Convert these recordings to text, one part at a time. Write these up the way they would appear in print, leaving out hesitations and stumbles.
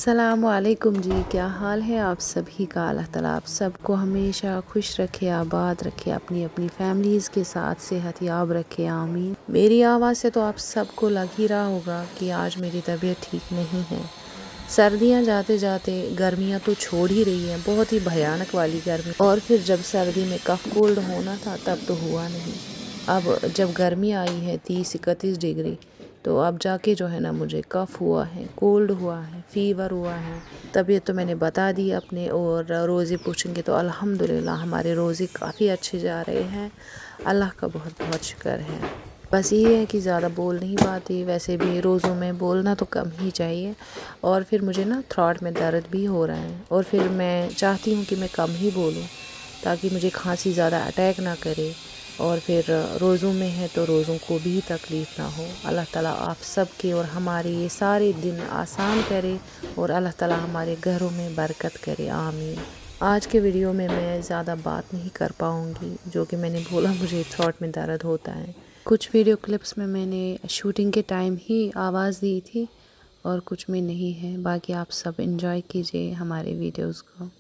अस्सलामुअलैकुम जी, क्या हाल है आप सभी का। अल्लाह ताला आप सबको हमेशा खुश रखे, आबाद रखे, अपनी अपनी फैमिलीज़ के साथ सेहत याब रखे, आमीन। मेरी आवाज़ से तो आप सबको लग ही रहा होगा कि आज मेरी तबीयत ठीक नहीं है। सर्दियां जाते जाते गर्मियां तो छोड़ ही रही हैं, बहुत ही भयानक वाली गर्मी। और फिर जब सर्दी में कफ कोल्ड होना था तब तो हुआ नहीं। अब जब गर्मी आई है 30-31 डिग्री, तो अब जाके जो है ना मुझे कफ़ हुआ है, कोल्ड हुआ है, फ़ीवर हुआ है। तबीयत तो मैंने बता दी अपने, और रोज़े पूछेंगे तो अल्हम्दुलिल्लाह हमारे रोज़े काफ़ी अच्छे जा रहे हैं। अल्लाह का बहुत बहुत शुक्र है। बस ये है कि ज़्यादा बोल नहीं पाती, वैसे भी रोज़ों में बोलना तो कम ही चाहिए। और फिर मुझे ना थ्रोट में दर्द भी हो रहा है, और फिर मैं चाहती हूँ कि मैं कम ही बोलूँ ताकि मुझे खांसी ज़्यादा अटैक ना करे। और फिर रोज़ों में है तो रोज़ों को भी तकलीफ़ ना हो। अल्लाह ताला आप सब के और हमारे ये सारे दिन आसान करे, और अल्लाह ताला हमारे घरों में बरकत करे, आमीन। आज के वीडियो में मैं ज़्यादा बात नहीं कर पाऊँगी, जो कि मैंने बोला मुझे थ्रोट में दर्द होता है। कुछ वीडियो क्लिप्स में मैंने शूटिंग के टाइम ही आवाज़ दी थी, और कुछ में नहीं है। बाकी आप सब एंजॉय कीजिए हमारे वीडियोज़ को।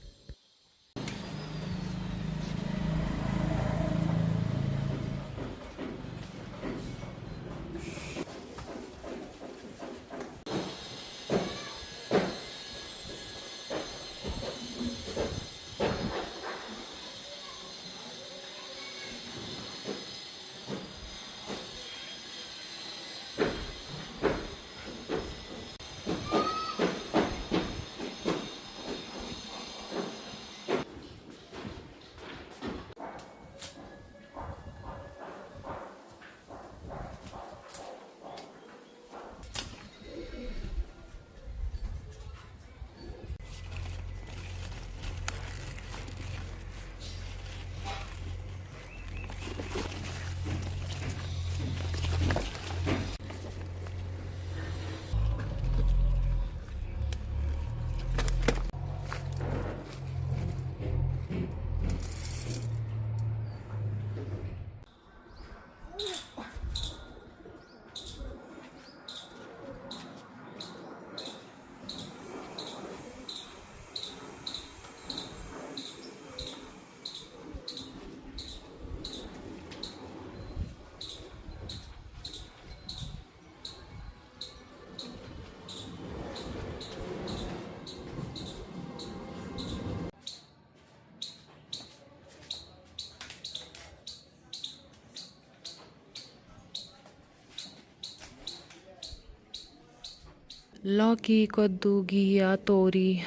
लौकी, कद्दू, घिया, तोरी,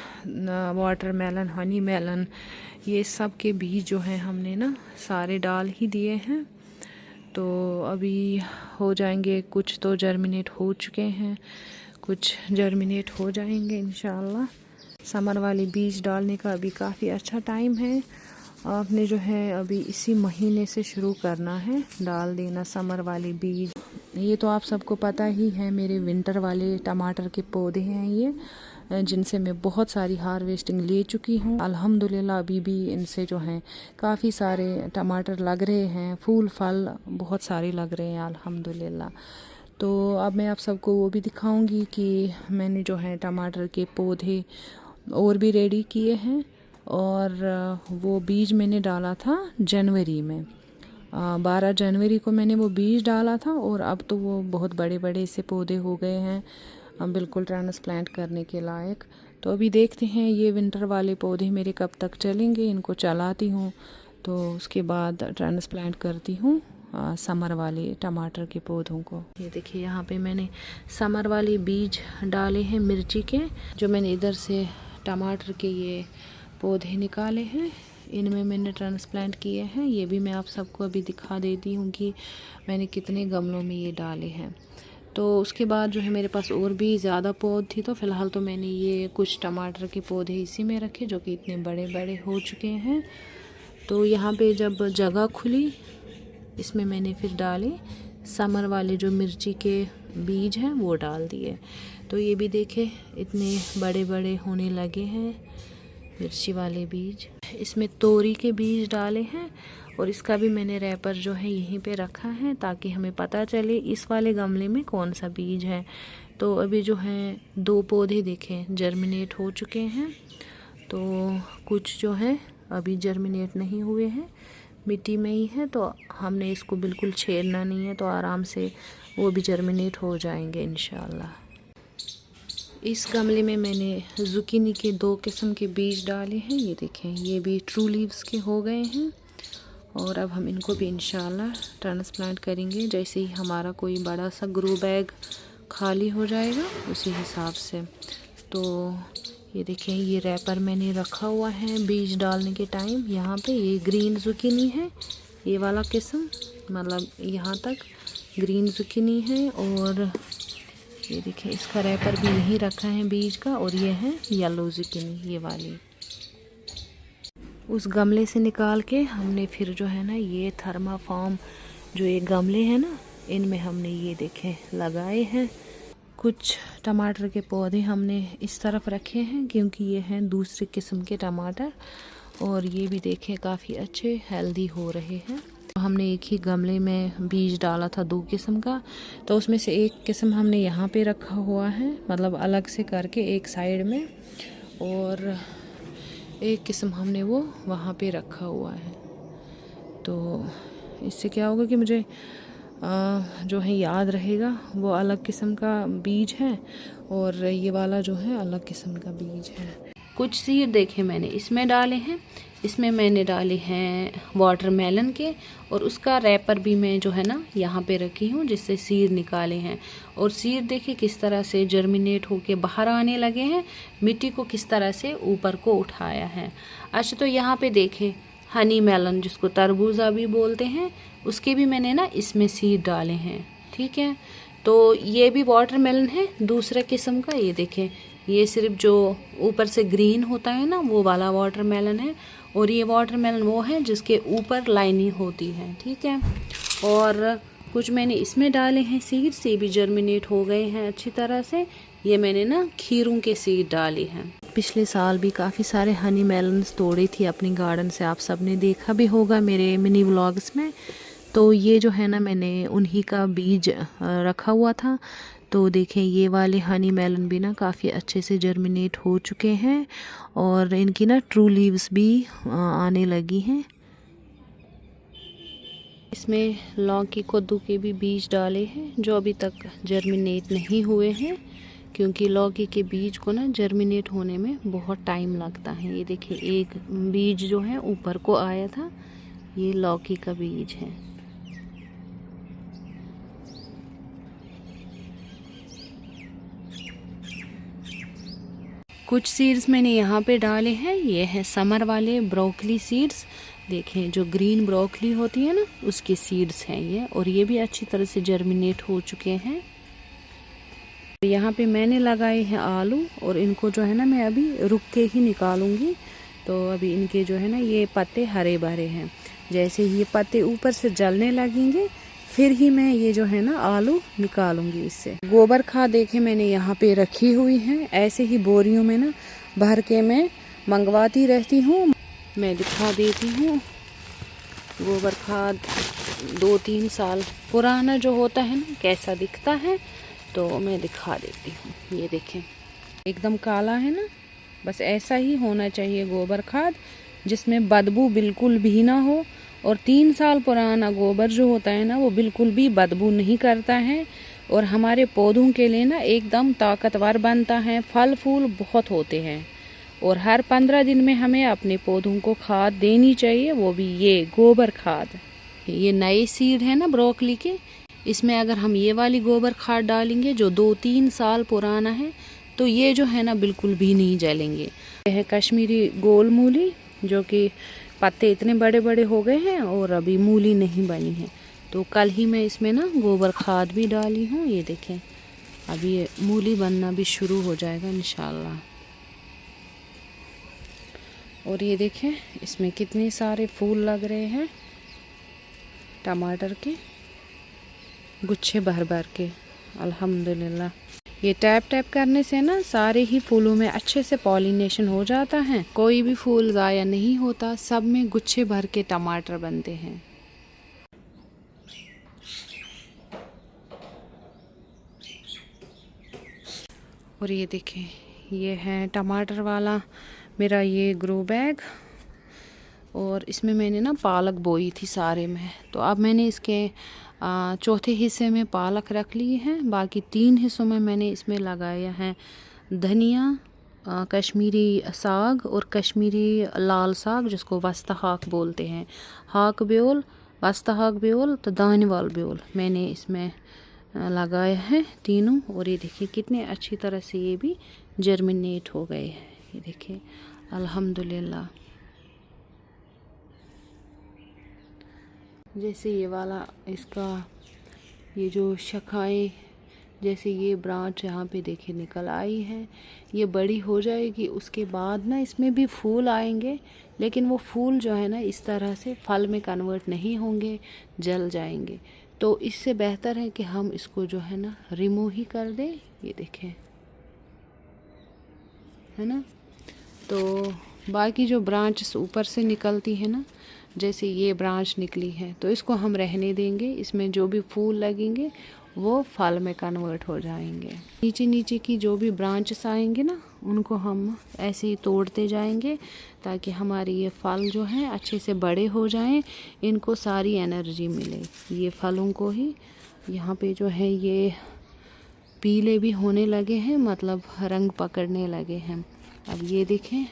वाटरमेलन, हनी मेलन, ये सब के बीज जो हैं हमने ना सारे डाल ही दिए हैं। तो अभी हो जाएंगे, कुछ तो जर्मिनेट हो चुके हैं, कुछ जर्मिनेट हो जाएंगे इंशाल्लाह। समर वाले बीज डालने का अभी काफ़ी अच्छा टाइम है। आपने जो है अभी इसी महीने से शुरू करना है डाल देना समर वाले बीज। ये तो आप सबको पता ही है, मेरे विंटर वाले टमाटर के पौधे हैं ये, जिनसे मैं बहुत सारी हार्वेस्टिंग ले चुकी हूँ। अल्हम्दुलिल्लाह अभी भी इनसे जो हैं काफ़ी सारे टमाटर लग रहे हैं, फूल फल बहुत सारे लग रहे हैं अल्हम्दुलिल्लाह। तो अब मैं आप सबको वो भी दिखाऊंगी कि मैंने जो है टमाटर के पौधे और भी रेडी किए हैं। और वो बीज मैंने डाला था जनवरी में, 12 जनवरी को मैंने वो बीज डाला था, और अब तो वो बहुत बड़े बड़े से पौधे हो गए हैं, बिल्कुल ट्रांसप्लांट करने के लायक। तो अभी देखते हैं ये विंटर वाले पौधे मेरे कब तक चलेंगे। इनको चलाती हूँ तो उसके बाद ट्रांसप्लांट करती हूँ समर वाले टमाटर के पौधों को। ये देखिए यहाँ पे मैंने समर वाले बीज डाले हैं मिर्ची के, जो मैंने इधर से टमाटर के ये पौधे निकाले हैं, इनमें मैंने ट्रांसप्लांट किए हैं। ये भी मैं आप सबको अभी दिखा देती हूँ कि मैंने कितने गमलों में ये डाले हैं। तो उसके बाद जो है मेरे पास और भी ज़्यादा पौध थी, तो फ़िलहाल तो मैंने ये कुछ टमाटर के पौधे इसी में रखे, जो कि इतने बड़े बड़े हो चुके हैं। तो यहाँ पे जब जगह खुली, इसमें मैंने फिर डाले समर वाले जो मिर्ची के बीज हैं वो डाल दिए। तो ये भी देखे इतने बड़े बड़े होने लगे हैं मिर्ची वाले बीज। इसमें तोरी के बीज डाले हैं, और इसका भी मैंने रैपर जो है यहीं पे रखा है ताकि हमें पता चले इस वाले गमले में कौन सा बीज है, तो अभी जो हैं 2 पौधे देखें जर्मिनेट हो चुके हैं, तो कुछ जो है अभी जर्मिनेट नहीं हुए हैं, मिट्टी में ही है। तो हमने इसको बिल्कुल छेड़ना नहीं है, तो आराम से वो भी जर्मिनेट हो जाएंगे इंशाल्लाह। इस गमले में मैंने ज़ुकीनी के 2 किस्म के बीज डाले हैं। ये देखें, ये भी ट्रू लीव्स के हो गए हैं और अब हम इनको भी इंशाल्लाह ट्रांसप्लांट करेंगे। जैसे ही हमारा कोई बड़ा सा ग्रो बैग खाली हो जाएगा उसी हिसाब से। तो ये देखें, ये रैपर मैंने रखा हुआ है बीज डालने के टाइम। यहाँ पे ये ग्रीन ज़ुकीनी है, ये वाला किस्म, मतलब यहाँ तक ग्रीन ज़ुकीनी है। और ये देखें, इसका रैपर भी नहीं रखा है बीज का। और ये है येलो ज़ुकीनी, ये वाली। उस गमले से निकाल के हमने फिर जो है ना ये थर्माफॉर्म जो ये गमले हैं ना, इनमें हमने ये देखें लगाए हैं। कुछ टमाटर के पौधे हमने इस तरफ रखे हैं क्योंकि ये हैं दूसरे किस्म के टमाटर, और ये भी देखें काफ़ी अच्छे हेल्दी हो रहे हैं। हमने एक ही गमले में बीज डाला था 2 किस्म का, तो उसमें से एक किस्म हमने यहाँ पे रखा हुआ है, मतलब अलग से करके एक साइड में, और एक किस्म हमने वो वहाँ पे रखा हुआ है। तो इससे क्या होगा कि मुझे जो है याद रहेगा वो अलग किस्म का बीज है और ये वाला जो है अलग किस्म का बीज है। कुछ सीड देखे मैंने इसमें डाले हैं, इसमें मैंने डाले हैं वाटरमेलन के, और उसका रैपर भी मैं जो है ना यहाँ पे रखी हूँ जिससे सीड निकाले हैं। और सीड देखिए किस तरह से जर्मिनेट होके बाहर आने लगे हैं, मिट्टी को किस तरह से ऊपर को उठाया है। अच्छा, तो यहाँ पे देखें हनी मेलन जिसको तरबूजा भी बोलते हैं, उसके भी मैंने ना इसमें सीड डाले हैं। ठीक है, तो ये भी वाटरमेलन है दूसरे किस्म का। ये देखें, ये सिर्फ जो ऊपर से ग्रीन होता है ना वो वाला वाटरमेलन है, और ये वाटरमेलन वो है जिसके ऊपर लाइनिंग होती है। ठीक है, और कुछ मैंने इसमें डाले हैं सीड, से भी जर्मिनेट हो गए हैं अच्छी तरह से। ये मैंने ना खीरों के सीड डाले हैं। पिछले साल भी काफ़ी सारे हनी मेलन्स तोड़े थी अपनी गार्डन से, आप सब ने देखा भी होगा मेरे मिनी व्लॉग्स में। तो ये जो है ना मैंने उन्हीं का बीज रखा हुआ था। तो देखें, ये वाले हनी मेलन भी ना काफ़ी अच्छे से जर्मिनेट हो चुके हैं और इनकी ना ट्रू लीव्स भी आने लगी हैं। इसमें लौकी कद्दू के भी बीज डाले हैं जो अभी तक जर्मिनेट नहीं हुए हैं, क्योंकि लौकी के बीज को ना जर्मिनेट होने में बहुत टाइम लगता है। ये देखिए, एक बीज जो है ऊपर को आया था, ये लौकी का बीज है। कुछ सीड्स मैंने यहाँ पे डाले हैं, ये है समर वाले ब्रोकली सीड्स। देखें, जो ग्रीन ब्रोकली होती है ना उसके सीड्स हैं ये, और ये भी अच्छी तरह से जर्मिनेट हो चुके हैं। यहाँ पे मैंने लगाए हैं आलू, और इनको जो है ना मैं अभी रुक के ही निकालूंगी। तो अभी इनके जो है ना ये पत्ते हरे भरे हैं, जैसे ही ये पत्ते ऊपर से जलने लगेंगे फिर ही मैं ये जो है ना आलू निकालूंगी इससे। गोबर खाद देखे मैंने यहाँ पे रखी हुई है, ऐसे ही बोरियों में ना भर के मैं मंगवाती रहती हूँ। मैं दिखा देती हूँ, गोबर खाद 2-3 साल पुराना जो होता है ना कैसा दिखता है, तो मैं दिखा देती हूँ। ये देखें, एकदम काला है ना, बस ऐसा ही होना चाहिए गोबर खाद, जिसमें बदबू बिल्कुल भी ना हो। और 3 साल पुराना गोबर जो होता है ना वो बिल्कुल भी बदबू नहीं करता है, और हमारे पौधों के लिए ना एकदम ताकतवर बनता है, फल फूल बहुत होते हैं। और हर 15 दिन में हमें अपने पौधों को खाद देनी चाहिए, वो भी ये गोबर खाद। ये नए सीड है ना ब्रोकली के, इसमें अगर हम ये वाली गोबर खाद डालेंगे जो 2-3 साल पुराना है, तो ये जो है ना बिल्कुल भी नहीं जलेंगे। यह है कश्मीरी गोल मूली, जो कि पत्ते इतने बड़े बड़े हो गए हैं और अभी मूली नहीं बनी है। तो कल ही मैं इसमें ना गोबर खाद भी डाली हूँ। ये देखें, अभी ये मूली बनना भी शुरू हो जाएगा इंशाल्लाह। और ये देखें, इसमें कितने सारे फूल लग रहे हैं टमाटर के, गुच्छे भर भर के, अल्हम्दुलिल्लाह। ये टैप टैप करने से ना सारे ही फूलों में अच्छे से पॉलिनेशन हो जाता है, कोई भी फूल ज़ाया नहीं होता, सब में गुच्छे भर के टमाटर बनते हैं। और ये देखें, ये है टमाटर वाला मेरा ये ग्रो बैग, और इसमें मैंने ना पालक बोई थी सारे में। तो अब मैंने इसके चौथे हिस्से में पालक रख ली है, बाकी 3 हिस्सों में मैंने इसमें लगाया है धनिया, कश्मीरी साग और कश्मीरी लाल साग जिसको वस्ता हाक बोलते हैं, हाक ब्योल, वस्ता हाक ब्योल, तो दानेवाल ब्योल मैंने इसमें लगाया है तीनों। और ये देखिए कितने अच्छी तरह से ये भी जर्मिनेट हो गए हैं, ये देखिए अल्हम्दुलिल्लाह। जैसे ये वाला इसका ये जो शाखाएं, जैसे ये ब्रांच यहाँ पे देखिए निकल आई है, ये बड़ी हो जाएगी, उसके बाद ना इसमें भी फूल आएंगे, लेकिन वो फूल जो है ना इस तरह से फल में कन्वर्ट नहीं होंगे, जल जाएंगे। तो इससे बेहतर है कि हम इसको जो है ना रिमूव ही कर दें। ये देखें, है ना। तो बाकी जो ब्रांच ऊपर से निकलती है ना, जैसे ये ब्रांच निकली है, तो इसको हम रहने देंगे, इसमें जो भी फूल लगेंगे वो फल में कन्वर्ट हो जाएंगे। नीचे नीचे की जो भी ब्रांचेस आएंगे ना, उनको हम ऐसे ही तोड़ते जाएंगे ताकि हमारे ये फल जो हैं अच्छे से बड़े हो जाएं, इनको सारी एनर्जी मिले ये फलों को ही। यहाँ पे जो है ये पीले भी होने लगे हैं, मतलब रंग पकड़ने लगे हैं। अब ये देखें,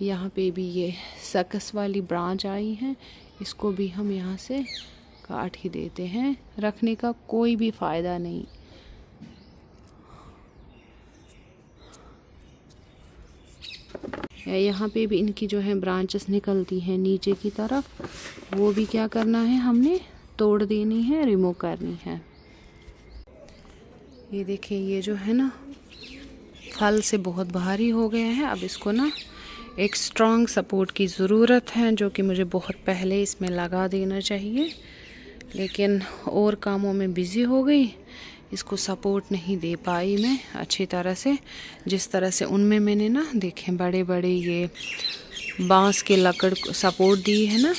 यहाँ पे भी ये सकस वाली ब्रांच आई है, इसको भी हम यहाँ से काट ही देते हैं, रखने का कोई भी फ़ायदा नहीं। यहाँ पे भी इनकी जो है ब्रांचेस निकलती हैं नीचे की तरफ, वो भी क्या करना है, हमने तोड़ देनी है, रिमूव करनी है। ये देखिए, ये जो है ना फल से बहुत भारी हो गया है, अब इसको ना एक स्ट्रॉन्ग सपोर्ट की ज़रूरत है, जो कि मुझे बहुत पहले इसमें लगा देना चाहिए, लेकिन और कामों में बिज़ी हो गई, इसको सपोर्ट नहीं दे पाई मैं अच्छी तरह से। जिस तरह से उनमें मैंने ना देखें बड़े बड़े ये बांस के लकड़ को सपोर्ट दी है ना,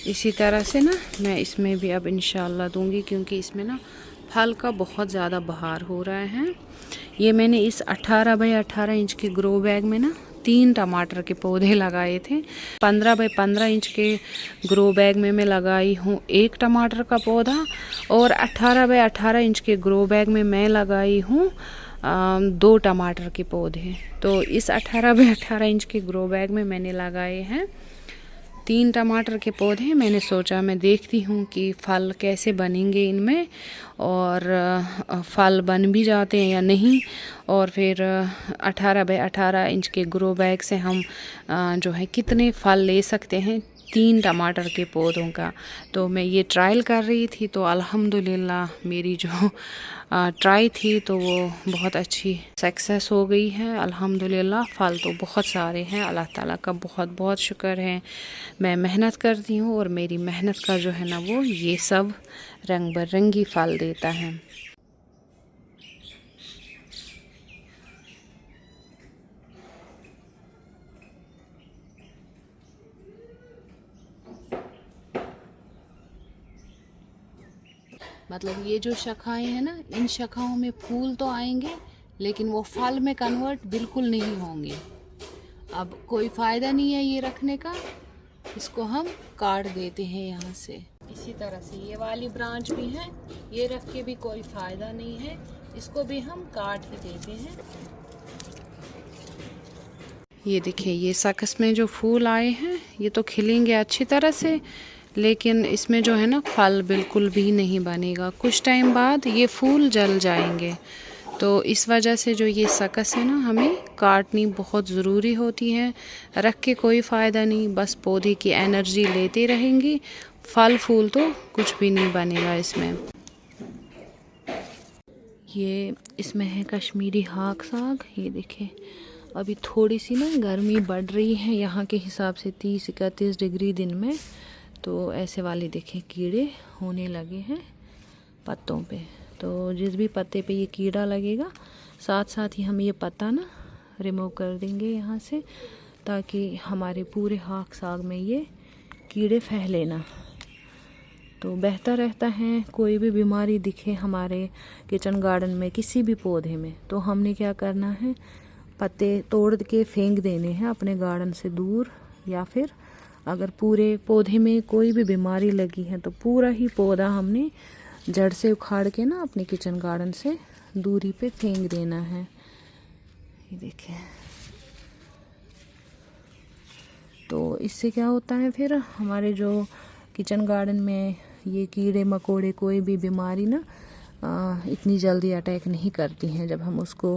इसी तरह से ना मैं इसमें भी अब इंशाल्लाह दूंगी, क्योंकि इसमें ना फल का बहुत ज़्यादा बहार हो रहा है। ये मैंने इस 18 बाई 18 इंच के ग्रो बैग में ना 3 टमाटर के पौधे लगाए थे। 15 बाई 15 इंच के ग्रो बैग में मैं लगाई हूँ 1 टमाटर का पौधा, और 18 बाई 18 इंच के ग्रो बैग में मैं लगाई हूँ 2 टमाटर के पौधे। तो इस 18 बाई 18 इंच के ग्रो बैग में मैंने लगाए हैं 3 टमाटर के पौधे। मैंने सोचा मैं देखती हूँ कि फल कैसे बनेंगे इनमें, और फल बन भी जाते हैं या नहीं, और फिर 18 बाई 18 इंच के ग्रो बैग से हम जो है कितने फल ले सकते हैं 3 टमाटर के पौधों का। तो मैं ये ट्रायल कर रही थी, तो अल्हम्दुलिल्लाह मेरी जो ट्राई थी तो वो बहुत अच्छी सक्सेस हो गई है अल्हम्दुलिल्लाह। फल तो बहुत सारे हैं, अल्लाह ताला का बहुत बहुत शुक्र है। मैं मेहनत करती हूँ और मेरी मेहनत का जो है ना वो ये सब रंग बिरंगी फल देता है। मतलब ये जो शाखाएं हैं ना, इन शाखाओं में फूल तो आएंगे, लेकिन वो फल में कन्वर्ट बिल्कुल नहीं होंगे। अब कोई फ़ायदा नहीं है ये रखने का, इसको हम काट देते हैं यहाँ से। इसी तरह से ये वाली ब्रांच भी है, ये रख के भी कोई फ़ायदा नहीं है, इसको भी हम काट ही देते हैं। ये देखिए, ये सकस में जो फूल आए हैं ये तो खिलेंगे अच्छी तरह से, लेकिन इसमें जो है ना फल बिल्कुल भी नहीं बनेगा। कुछ टाइम बाद ये फूल जल जाएंगे। तो इस वजह से जो ये सकस है ना हमें काटनी बहुत ज़रूरी होती है। रख के कोई फ़ायदा नहीं, बस पौधे की एनर्जी लेते रहेंगी, फल फूल तो कुछ भी नहीं बनेगा इसमें। ये इसमें है कश्मीरी हाक साग। ये देखें, अभी थोड़ी सी ना गर्मी बढ़ रही है यहाँ के हिसाब से 30-31 डिग्री दिन में, तो ऐसे वाले देखें कीड़े होने लगे हैं पत्तों पे। तो जिस भी पत्ते पे ये कीड़ा लगेगा, साथ साथ ही हम ये पत्ता ना रिमूव कर देंगे यहाँ से, ताकि हमारे पूरे हाक साग में ये कीड़े फैले ना। तो बेहतर रहता है कोई भी बीमारी दिखे हमारे किचन गार्डन में किसी भी पौधे में, तो हमने क्या करना है, पत्ते तोड़ के फेंक देने हैं अपने गार्डन से दूर, या फिर अगर पूरे पौधे में कोई भी बीमारी लगी है तो पूरा ही पौधा हमने जड़ से उखाड़ के ना अपने किचन गार्डन से दूरी पे फेंक देना है। ये देखें, तो इससे क्या होता है फिर हमारे जो किचन गार्डन में ये कीड़े मकोड़े कोई भी बीमारी ना इतनी जल्दी अटैक नहीं करती हैं। जब हम उसको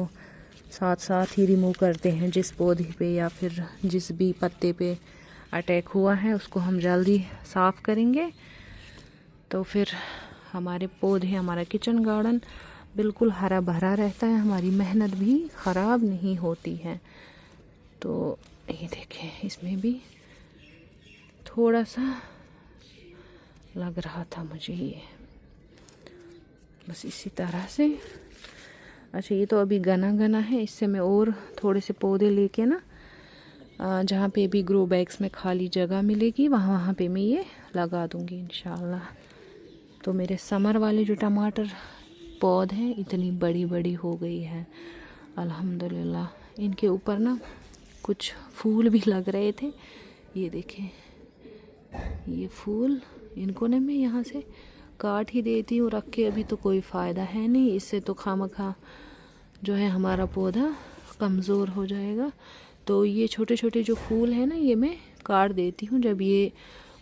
साथ साथ ही रिमूव करते हैं, जिस पौधे पे या फिर जिस भी पत्ते पे अटैक हुआ है उसको हम जल्दी साफ़ करेंगे, तो फिर हमारे पौधे, हमारा किचन गार्डन बिल्कुल हरा भरा रहता है, हमारी मेहनत भी ख़राब नहीं होती है। तो ये देखें, इसमें भी थोड़ा सा लग रहा था मुझे ये, बस इसी तरह से। अच्छा, ये तो अभी घना घना है, इससे मैं और थोड़े से पौधे लेके ना जहाँ पे भी ग्रो बैग्स में खाली जगह मिलेगी वहाँ पे मैं ये लगा दूँगी इंशाल्लाह। तो मेरे समर वाले जो टमाटर पौधे हैं इतनी बड़ी बड़ी हो गई है अल्हम्दुलिल्लाह। इनके ऊपर ना कुछ फूल भी लग रहे थे, ये देखें ये फूल, इनको ना मैं यहाँ से काट ही देती हूँ रख के, अभी तो कोई फ़ायदा है नहीं, इससे तो खामखा जो है हमारा पौधा कमज़ोर हो जाएगा। तो ये छोटे छोटे जो फूल हैं ना ये मैं काट देती हूँ, जब ये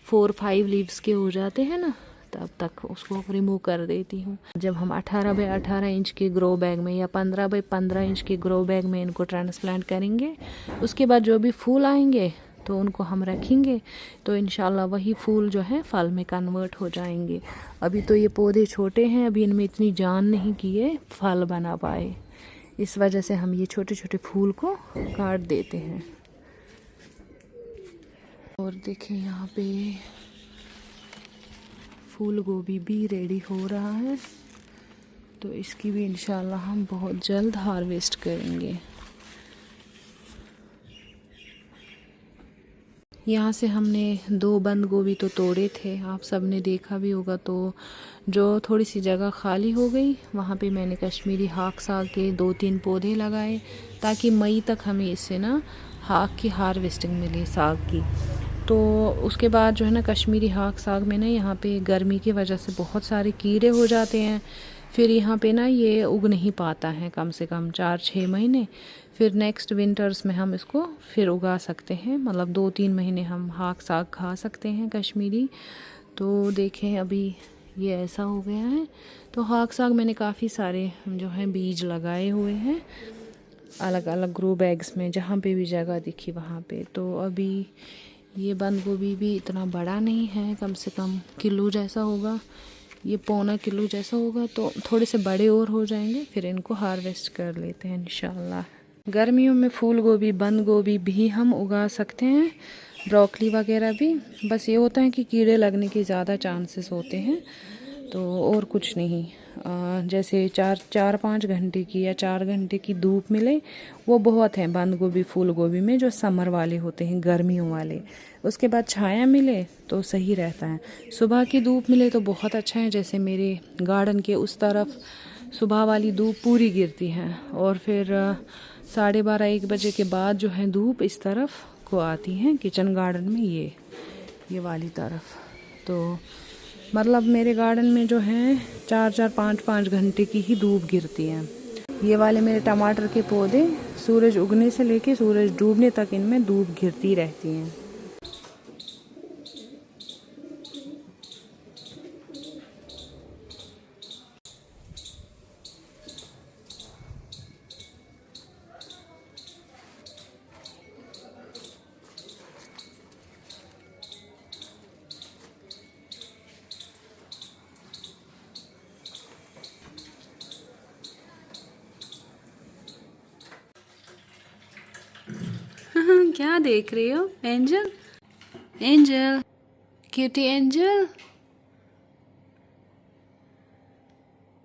4-5 लीव्स के हो जाते हैं ना तब तक उसको रिमूव कर देती हूँ। जब हम 18 बाई 18 इंच के ग्रो बैग में या 15 बाई 15 इंच के ग्रो बैग में इनको ट्रांसप्लांट करेंगे, उसके बाद जो भी फूल आएंगे तो उनको हम रखेंगे, तो इंशाल्लाह वही फूल जो है फल में कन्वर्ट हो जाएंगे। अभी तो ये पौधे छोटे हैं, अभी इनमें इतनी जान नहीं कि ये फल बना पाए, इस वजह से हम ये छोटे छोटे फूल को काट देते हैं। और देखें यहाँ पे फूल गोभी भी रेडी हो रहा है, तो इसकी भी इंशाल्लाह हम बहुत जल्द हार्वेस्ट करेंगे। यहाँ से हमने 2 बंद गोभी तो तोड़े थे, आप सब ने देखा भी होगा। तो जो थोड़ी सी जगह खाली हो गई वहाँ पे मैंने कश्मीरी हाक साग के 2-3 पौधे लगाए, ताकि मई तक हमें इससे ना हाक की हार्वेस्टिंग मिले, साग की। तो उसके बाद जो है ना कश्मीरी हाक साग में ना यहाँ पे गर्मी की वजह से बहुत सारे कीड़े हो जाते हैं, फिर यहाँ पे ना ये उग नहीं पाता है कम से कम 4-6 महीने। फिर नेक्स्ट विंटर्स में हम इसको फिर उगा सकते हैं, मतलब 2-3 महीने हम हाक साग खा सकते हैं कश्मीरी। तो देखें अभी ये ऐसा हो गया है। तो हाक साग मैंने काफ़ी सारे जो हैं बीज लगाए हुए हैं अलग अलग ग्रो बैग्स में, जहाँ पे भी जगह दिखी वहाँ पे। तो अभी ये बंद गोभी भी इतना बड़ा नहीं है, कम से कम किलो जैसा होगा, ये 1.25 किलो जैसा होगा। तो थोड़े से बड़े और हो जाएंगे, फिर इनको हार्वेस्ट कर लेते हैं इंशाल्लाह। गर्मियों में फूल गोभी, बंद गोभी भी हम उगा सकते हैं, ब्रोकली वगैरह भी। बस ये होता है कि कीड़े लगने के ज़्यादा चांसेस होते हैं, तो और कुछ नहीं। जैसे 4-5 घंटे की या 4 घंटे की धूप मिले वो बहुत है बंद गोभी फूल गोभी में, जो समर वाले होते हैं, गर्मियों वाले। उसके बाद छाया मिले तो सही रहता है, सुबह की धूप मिले तो बहुत अच्छा है। जैसे मेरे गार्डन के उस तरफ सुबह वाली धूप पूरी गिरती है, और फिर 12:30-1 बजे के बाद जो है धूप इस तरफ को आती है किचन गार्डन में, ये वाली तरफ। तो मतलब मेरे गार्डन में जो है 4-4, 5-5 घंटे की ही धूप गिरती है। ये वाले मेरे टमाटर के पौधे सूरज उगने से लेके सूरज डूबने तक इनमें धूप गिरती रहती हैं। क्या देख रही हो एंजल? एंजल, क्यूटी एंजल,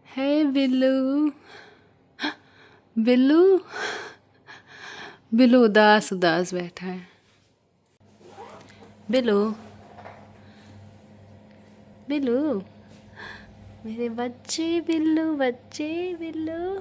हे बिल्लू, बिल्लू, बिल्लू उदास उदास बैठा है। बिल्लू, बिल्लू, मेरे बच्चे बिल्लू, बच्चे बिल्लू।